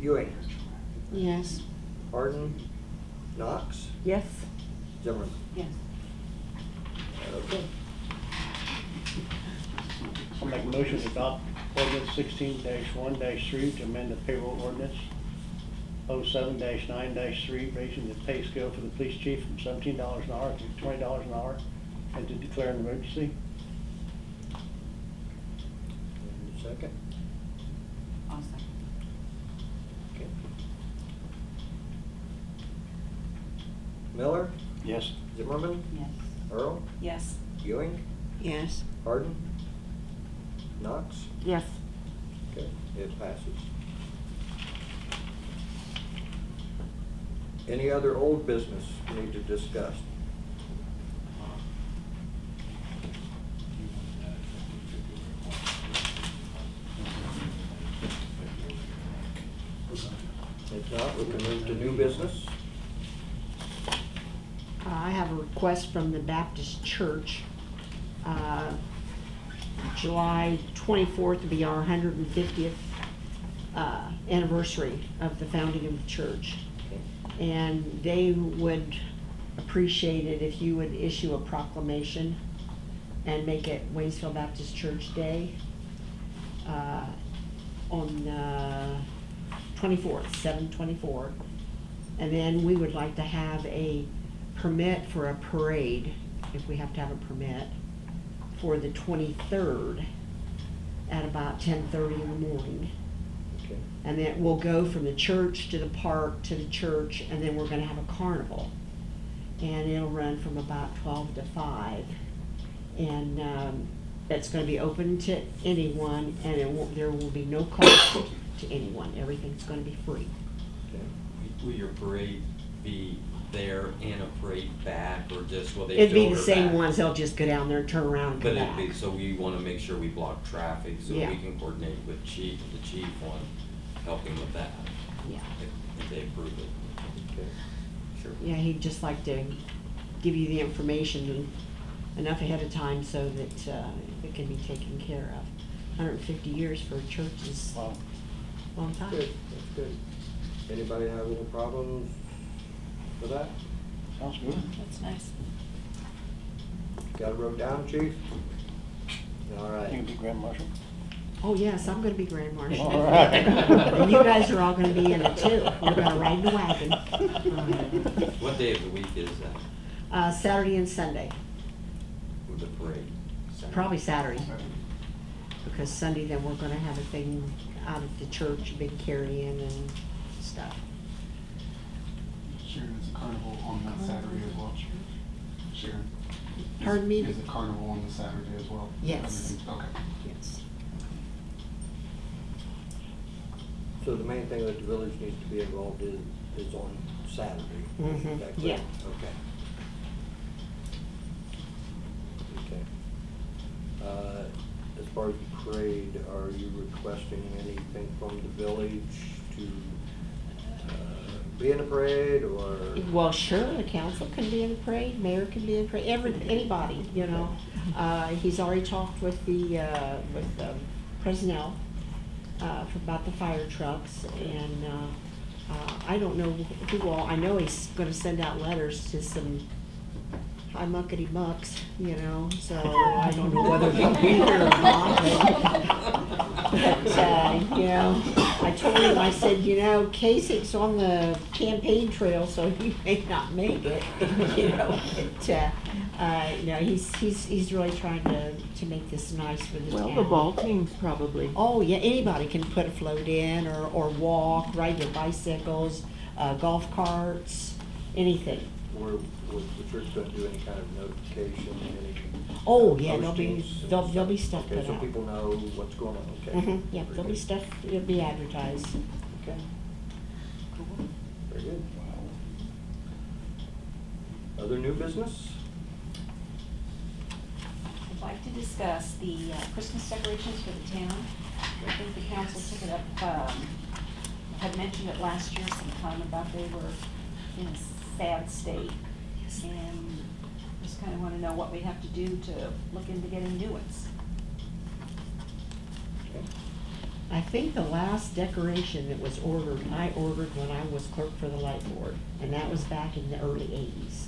Ewing, Yes. Harden, Knox, Yes. Zimmerman. Yes. Okay. I'll make a motion to adopt ordinance 16-1-3 to amend the payroll ordinance 07-9-3, raising the pay scale for the police chief from $17 an hour to $20 an hour, and to declare an emergency. And second. I'll second. Okay. Miller, Yes. Zimmerman, Yes. Earl, Yes. Ewing, Yes. Harden, Knox. Yes. Okay, it passes. Any other old business we need to discuss? If not, we can move to new business. I have a request from the Baptist Church. July 24th will be our 150th anniversary of the founding of the church. Okay. And they would appreciate it if you would issue a proclamation and make it Waynesfield Baptist Church Day on 24th, 7/24. And then we would like to have a permit for a parade, if we have to have a permit, for the 23rd at about 10:30 in the morning. Okay. And then we'll go from the church to the park to the church, and then we're gonna have a carnival. And it'll run from about 12 to 5. And it's gonna be open to anyone, and there will be no cost to anyone. Everything's gonna be free. Okay. Will your parade be there and a parade back, or just, will they It'd be filter the same back? ones, they'll just go down there and turn around and But come it'd be, back. so we wanna make sure we block traffic, so Yeah. we can coordinate with the chief on helping with that, Yeah. if they approve it. Okay. Sure. Yeah, he'd just like to give you the information enough ahead of time so that it can be taken care of. 150 years for a church is Wow. a long time. Good, that's good. Anybody have any problems with that? Sounds good. That's nice. Got it wrote down, chief? All You can right. be grand marshal. Oh, yes, I'm gonna be Grand Marshal. All right. And you guys are all gonna be in it too. We're gonna ride the wagon. What day of the week is that, Saturday and Sunday, with the parade? probably Saturday. Because Sunday then we're gonna have a thing out at the church, a big carry-in and stuff. Sharon, is the carnival on that Saturday as well? Sharon? Pardon me? Is the carnival on the Saturday as well? Yes. Everything's- Okay. Yes. So the main thing that the village needs to be involved in is on Saturday. Mhm, Is that correct? yeah. Okay. Okay. As far as the parade, are you requesting anything from the village to be in a parade, or? Well, sure, the council can be in the parade, mayor can be in the parade, anybody, you know. He's already talked with Presnell, about the fire trucks, and, I don't know who all, I know he's gonna send out letters to some high muckety mucks, you know, so I don't know whether they'll be here or not, but, you know, I told him, I said, you know, Kasek's on the campaign trail, so he may not make it, you know, but, you know, he's really trying to make this nice for the town. Well, the ball teams probably. Oh, yeah, anybody can put a float in, or walk, ride their bicycles, golf carts, anything. Or was the church gonna do any kind of notification, any? Oh, yeah, there'll be, postings and there'll be stuff Okay, put so out. people know what's going on, okay? Mhm, yeah, Very there'll be good. stuff, it'll be advertised. Okay. Very good. Other new business? I'd like to discuss the Christmas decorations for the town. I think the council took it up, had mentioned it last year sometime about they were in a sad state. And just kind of want to know what we have to do to look into getting new ones. Okay. I think the last decoration that was ordered, I ordered when I was clerk for the light board, and that was back in the early 80s.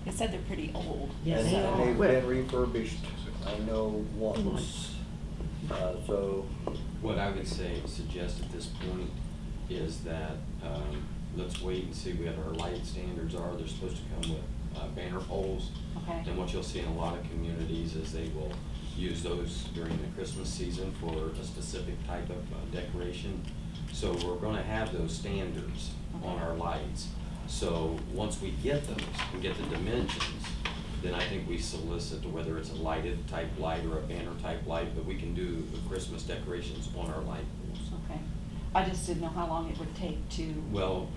They said they're pretty old. Yes, And they are. they've been refurbished, I know, once. So, What I would suggest at this point is that, let's wait and see what our light standards are. They're supposed to come with banner poles. Okay. And what you'll see in a lot of communities is they will use those during the Christmas season for a specific type of decoration. So we're gonna have those standards on our lights. So once we get those, and get the dimensions, then I think we solicit whether it's a lighted type light or a banner type light, but we can do the Christmas decorations on our light poles. Okay. I just didn't know how long it would take to. Well,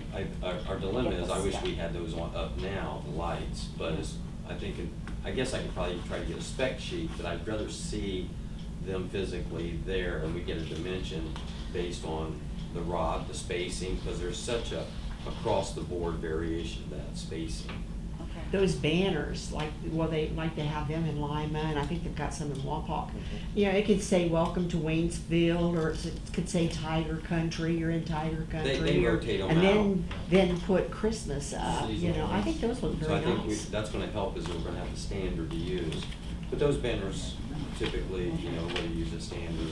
our dilemma Get is, the I wish stuff. we had those up now, the lights, but I guess I could probably try to get a spec sheet, but I'd rather see them physically there, and we get a dimension based on the rod, the spacing, because there's such a across-the-board variation of that spacing. Okay. Those banners, like they have them in Lima, and I think they've got some in Wapak. You know, it could say "Welcome to Waynesfield," or it could say "Tiger Country." You're in Tiger Country. They or- rotate 'em and then put Christmas up. You know, I think those look So very I think nice. that's gonna help, is we're gonna have the standard to use. But those banners, typically, whether you use a standard,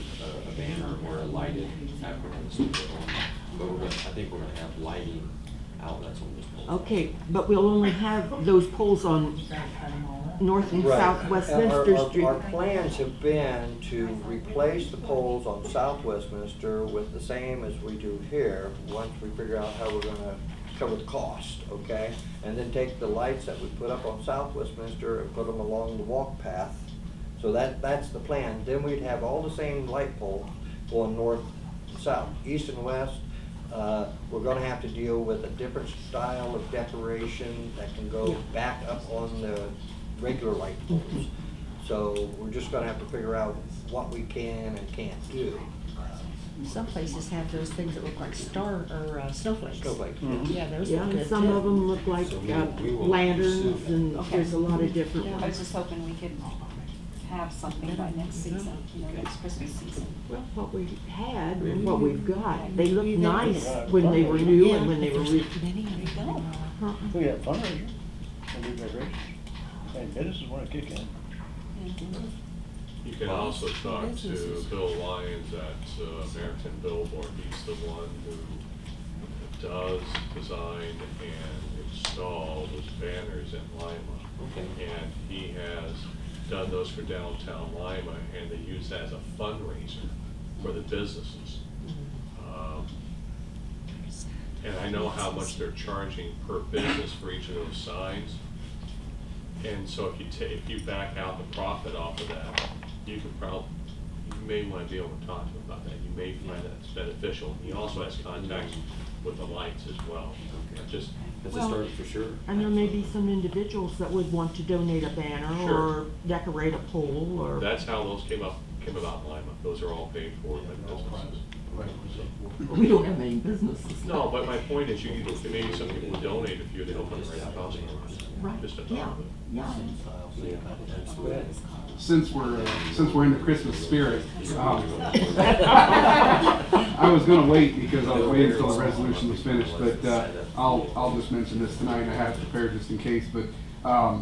a banner or a lighted apparatus. But I think we're gonna have lighting outlets on this pole. Okay, but we'll only have those poles on North and right. South Westminster Street. Our plans have been to replace the poles on South Westminster with the same as we do here, once we figure out how we're gonna cover the cost, okay? And then take the lights that we put up on South Westminster and put them along the walk path. So that's the plan. Then we'd have all the same light poles going north and south, east and west. We're gonna have to deal with a different style of decoration that can go back up on the regular light poles. So we're just gonna have to figure out what we can and can't do. Some places have those things that look like snowflakes. Snowflakes. Yeah, those Yeah, look and good some too. of them look like So we will lanterns, pursue and that. Okay. there's a lot of different I was ones. just hoping we could have something by next season, next Christmas season. Well, what we had and what we've got, they look You nice think- when they were new and when they were There you go. We have fundraisers, and we decorations, and businesses wanna kick in. You can also talk to Bill Lyons at American Billboard. He's the one who does design and install those banners in Lima. Okay. And he has done those for downtown Lima, and they use that as a fundraiser for the businesses. And I know how much they're charging per business for each of those signs. And so if you back out the profit off of that, you may want to be able to talk to him about that. You may find that's beneficial. He also has contacts with the lights as well. Just, That's a Well, start for sure. And there may be some individuals that would want to donate a banner Sure. or decorate a pole or. that's how those came about in Lima. Those are all paid for by businesses. We don't have any businesses. No, but my point is, maybe some people would donate a few, they don't put it right out on Right, just a yeah, thought of it. yeah. Yeah, that's good. Since we're in the Christmas spirit, I was gonna wait because I was waiting until the resolution was finished, but I'll just mention this tonight. I have it prepared just in case, but I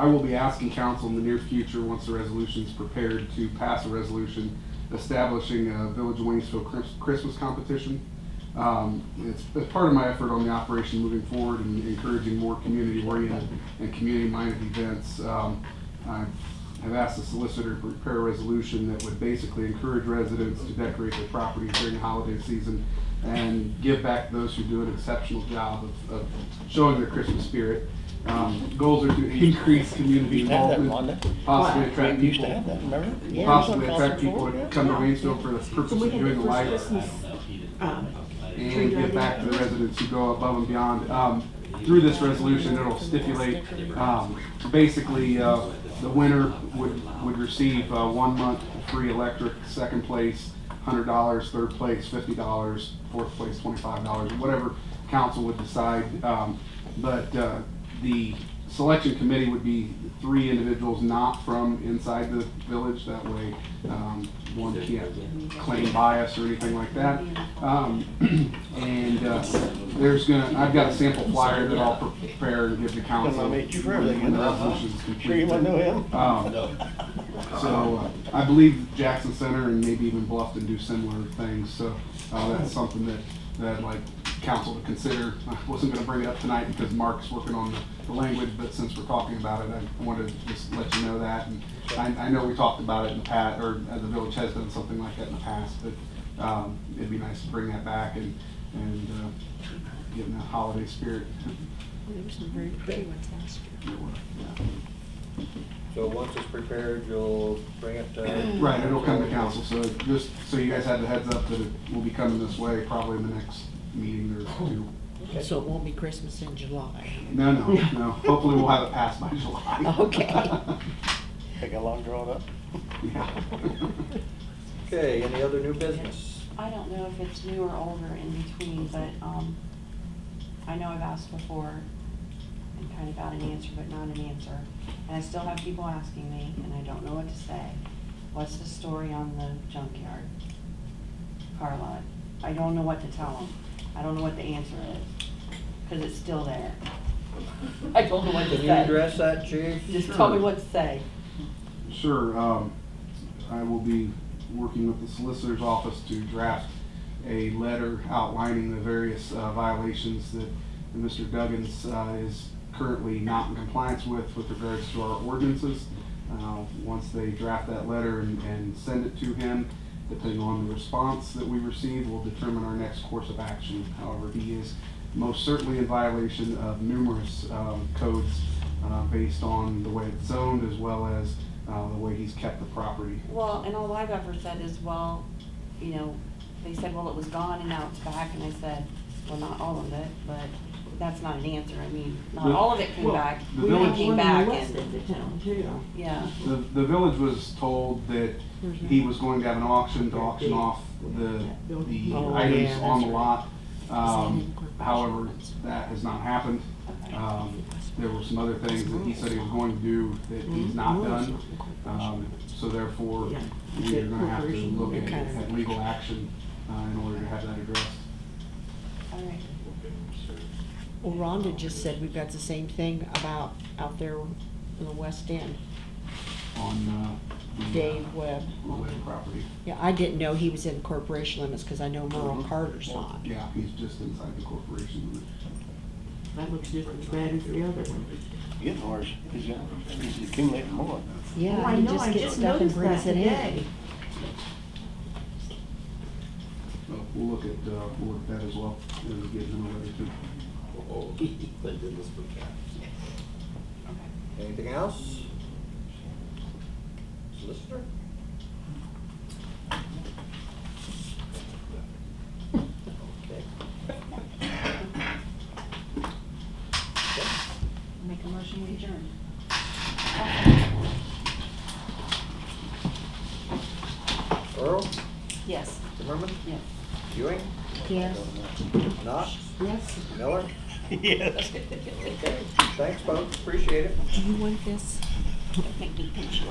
will be asking council in the near future, once the resolution is prepared, to pass a resolution establishing a Village of Waynesfield Christmas competition. It's part of my effort on the operation moving forward and encouraging more community-oriented and community-minded events. I have asked the solicitor to prepare a resolution that would basically encourage residents to decorate their properties during the holiday season and give back to those who do an exceptional job of showing their Christmas spirit. Goals are to increase community We used to have that, involvement, Wanda. possibly attract We used to people, have that, remember? Yeah. possibly attract people to come to Waynesville for the purpose So of we had doing the the first lights Christmas, and give back to the residents who go above and beyond. Through this resolution, it'll stipulate, basically, the winner would receive 1 month free electric, second place $100, third place $50, fourth place $25, whatever council would decide. But the selection committee would be 3 individuals not from inside the village. That way, one can't claim bias or anything like that. I've got a sample flyer that I'll prepare and give to council. I'll meet you for everything. when the resolution's complete. Sure you want to know him? So I believe Jackson Center and maybe even Bluffton do similar things. So that's something that I'd like council to consider. I wasn't going to bring it up tonight because Mark's working on the language, but since we're talking about it, I wanted to just let you know that. And I know we talked about it in the past, or the village has done something like that in the past, but it'd be nice to bring that back and get in that holiday spirit. There were some very pretty ones last year. So once it's prepared, you'll bring it to. Right, it'll come to council, so just so you guys have the heads up that it will be coming this way probably in the next meeting or 2. Okay. So it won't be Christmas in July. No. Hopefully we'll have it passed by July. Okay. Take a long draw up. Yeah. Okay, any other new business? I don't know if it's new or older in between, but, I know I've asked before and kind of got an answer, but not an answer. And I still have people asking me, and I don't know what to say. What's the story on the junkyard car lot? I don't know what to tell them. I don't know what the answer is, because it's still there. I don't know what to Can you say. address that, chief? Just tell me what to say. Sure. I will be working with the solicitor's office to draft a letter outlining the various violations that Mr. Duggins is currently not in compliance with regards to our ordinances. Once they draft that letter and send it to him, depending on the response that we receive, we'll determine our next course of action. However, he is most certainly in violation of numerous codes based on the way it's zoned as well as the way he's kept the property. Well, and all I've ever said is, well, you know, they said, well, it was gone and now it's back, and I said, well, not all of it, but that's not an answer. I mean, not all of it came back. the We village- have Came one back in the west and- end of town too. Yeah. The village was told that he was going to have an auction to auction off the Oh, items yeah, on the that's lot. However, that has not happened. Okay. There were some other things that he said he was going to do that he's not done. So therefore, Yeah. we are gonna have to look It kind of- at legal action in order to have that addressed. All right. Well, Rhonda just said we've got the same thing about out there in the west end. On the Dave Webb. Webb property. Yeah, I didn't know he was in corporation limits because I know Merle Carter's not. Yeah, he's just inside the corporation limit. That looks just as bad as the other one. Getting worse. He's accumulating more. Yeah, Oh, I he know, just I gets just stuff and noticed brings that it today. in. So we'll look at that as well, and get him a letter too. Oh, thank goodness for that. Okay. Anything else? Solicitor? Okay. Make a motion, we adjourn. Earl? Yes. Zimmerman? Yes. Ewing? Yes. Knox? Yes. Miller? Yes. Okay. Thanks, folks. Appreciate it. Do you want this? Make me pinch you.